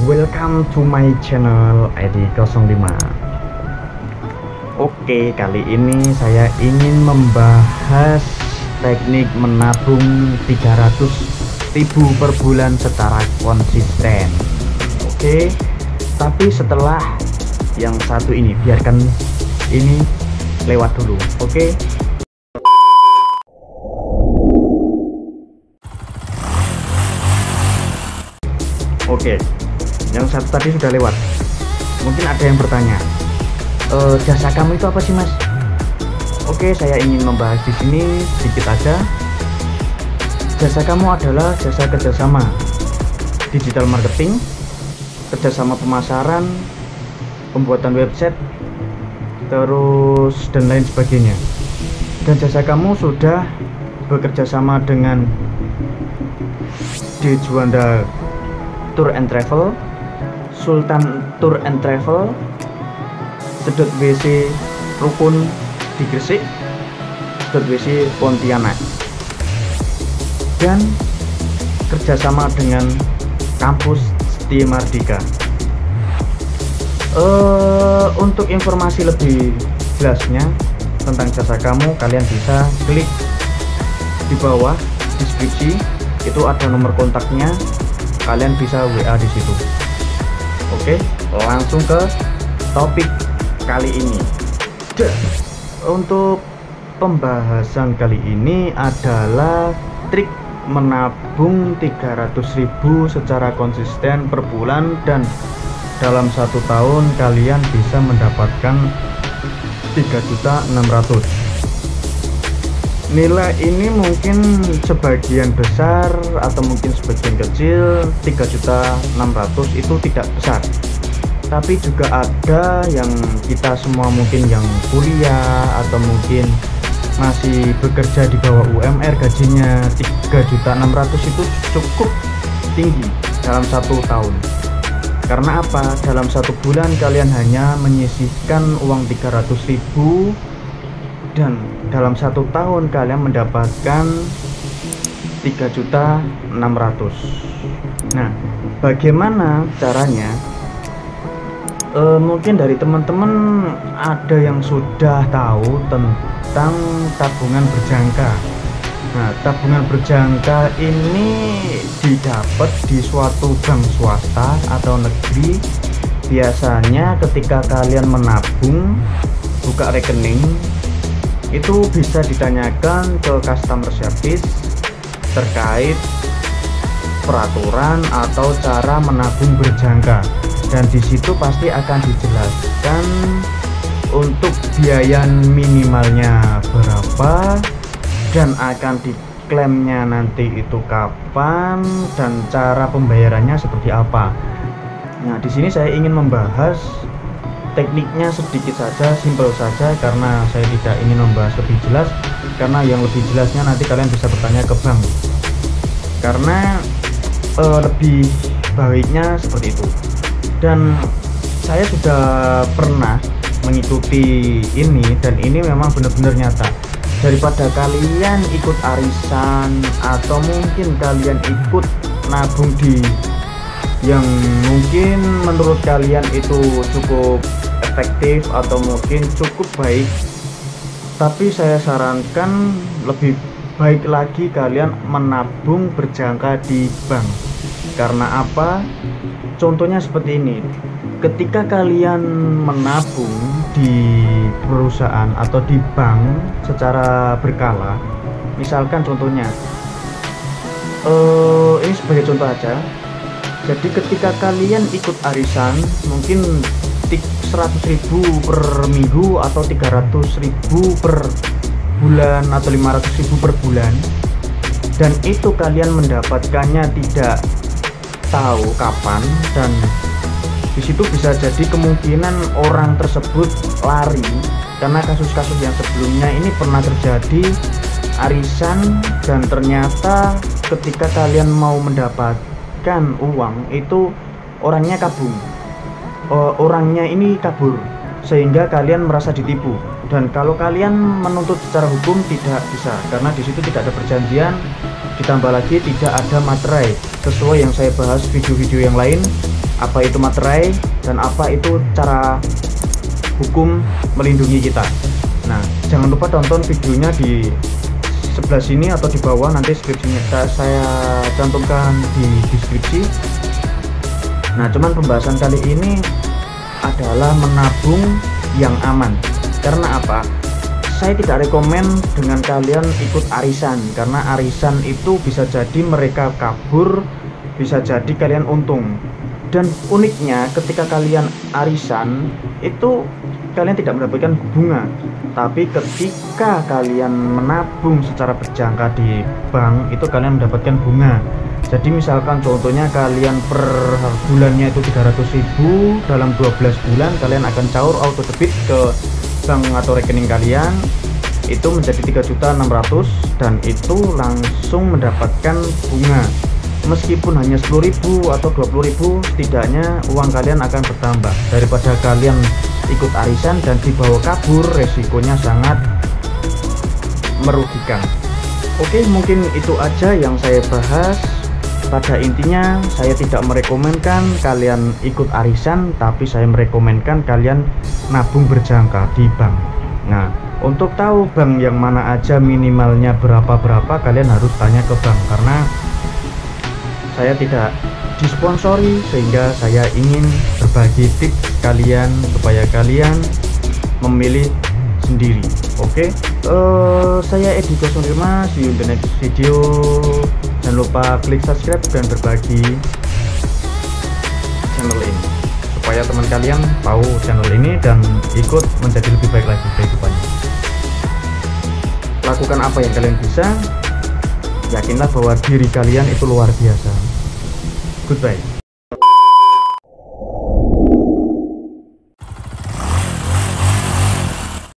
Welcome to my channel ID05. Oke, kali ini saya ingin membahas teknik menabung 300.000 per bulan secara konsisten. Oke, tapi setelah yang satu ini, biarkan ini lewat dulu. Oke. Oke, yang satu tadi sudah lewat. Mungkin ada yang bertanya, jasa kamu itu apa sih, Mas? Oke, saya ingin membahas di sini sedikit aja. Jasa kamu adalah jasa kerjasama digital marketing, kerjasama pemasaran, pembuatan website, terus dan lain sebagainya. Dan jasa kamu sudah bekerja sama dengan D. Juanda Tour and Travel, Sultan Tour and Travel, Sedot WC Rukun di Gresik, Sedot WC Pontianak, dan kerjasama dengan kampus Setia Mardika. Untuk informasi lebih jelasnya tentang jasa kamu, kalian bisa klik di bawah deskripsi, itu ada nomor kontaknya. Kalian bisa WA di situ. Oke, langsung ke topik kali ini. Untuk pembahasan kali ini adalah trik menabung 300.000 secara konsisten per bulan, dan dalam 1 tahun kalian bisa mendapatkan 3.600.000. Nilai ini mungkin sebagian besar atau mungkin sebagian kecil, 3.600.000 itu tidak besar. Tapi juga ada yang kita semua mungkin yang kuliah atau mungkin masih bekerja di bawah UMR, gajinya 3.600.000 itu cukup tinggi dalam 1 tahun. Karena apa? Dalam 1 bulan kalian hanya menyisihkan uang 300.000, dan dalam 1 tahun kalian mendapatkan 3.600.000. Nah, bagaimana caranya? Mungkin dari teman-teman ada yang sudah tahu tentang tabungan berjangka. Nah, tabungan berjangka ini didapat di suatu bank swasta atau negeri. Biasanya ketika kalian menabung, buka rekening, itu bisa ditanyakan ke customer service terkait peraturan atau cara menabung berjangka, dan di situ pasti akan dijelaskan untuk biaya minimalnya berapa dan akan diklaimnya nanti itu kapan dan cara pembayarannya seperti apa. Nah, di sini saya ingin membahas tekniknya sedikit saja, simpel saja, karena saya tidak ingin membahas lebih jelas, karena yang lebih jelasnya nanti kalian bisa bertanya ke bank, karena lebih baiknya seperti itu. Dan saya sudah pernah mengikuti ini, dan ini memang benar-benar nyata. Daripada kalian ikut arisan atau mungkin kalian ikut nabung di yang mungkin menurut kalian itu cukup efektif atau mungkin cukup baik, tapi saya sarankan lebih baik lagi kalian menabung berjangka di bank. Karena apa? Contohnya seperti ini. Ketika kalian menabung di perusahaan atau di bank secara berkala, misalkan contohnya ini sebagai contoh aja. Jadi ketika kalian ikut arisan mungkin 100.000 per minggu atau 300.000 per bulan atau 500.000 per bulan, dan itu kalian mendapatkannya tidak tahu kapan, dan di situ bisa jadi kemungkinan orang tersebut lari, karena kasus-kasus yang sebelumnya ini pernah terjadi arisan, dan ternyata ketika kalian mau mendapatkan uang itu orangnya kabur, sehingga kalian merasa ditipu. Dan kalau kalian menuntut secara hukum tidak bisa, karena di situ tidak ada perjanjian, ditambah lagi tidak ada materai sesuai yang saya bahas video-video yang lain. apa itu materai dan apa itu cara hukum melindungi kita. Nah, jangan lupa tonton videonya di sebelah sini atau di bawah, nanti deskripsinya saya cantumkan di deskripsi. Nah, cuman pembahasan kali ini adalah menabung yang aman. Karena apa? Saya tidak rekomen dengan kalian ikut arisan, karena arisan itu bisa jadi mereka kabur, bisa jadi kalian untung. Dan uniknya ketika kalian arisan itu kalian tidak mendapatkan bunga, tapi ketika kalian menabung secara berjangka di bank itu kalian mendapatkan bunga. Jadi misalkan contohnya kalian per bulannya itu 300.000, dalam 12 bulan kalian akan caur auto debit ke bank atau rekening kalian itu menjadi 3.600.000 dan itu langsung mendapatkan bunga. Meskipun hanya 10.000 atau 20.000, setidaknya uang kalian akan bertambah daripada kalian ikut arisan dan dibawa kabur, resikonya sangat merugikan. Oke, mungkin itu aja yang saya bahas. Pada intinya saya tidak merekomenkan kalian ikut arisan, tapi saya merekomenkan kalian nabung berjangka di bank. Nah, untuk tahu bank yang mana aja minimalnya berapa kalian harus tanya ke bank, karena saya tidak disponsori, sehingga saya ingin berbagi tips kalian supaya kalian memilih sendiri. Oke, saya Edi Kosonirma, see you in the next video. Jangan lupa klik subscribe dan berbagi channel ini supaya teman kalian tahu channel ini dan ikut menjadi lebih baik lagi kehidupannya. Lakukan apa yang kalian bisa, yakinlah bahwa diri kalian itu luar biasa. Goodbye.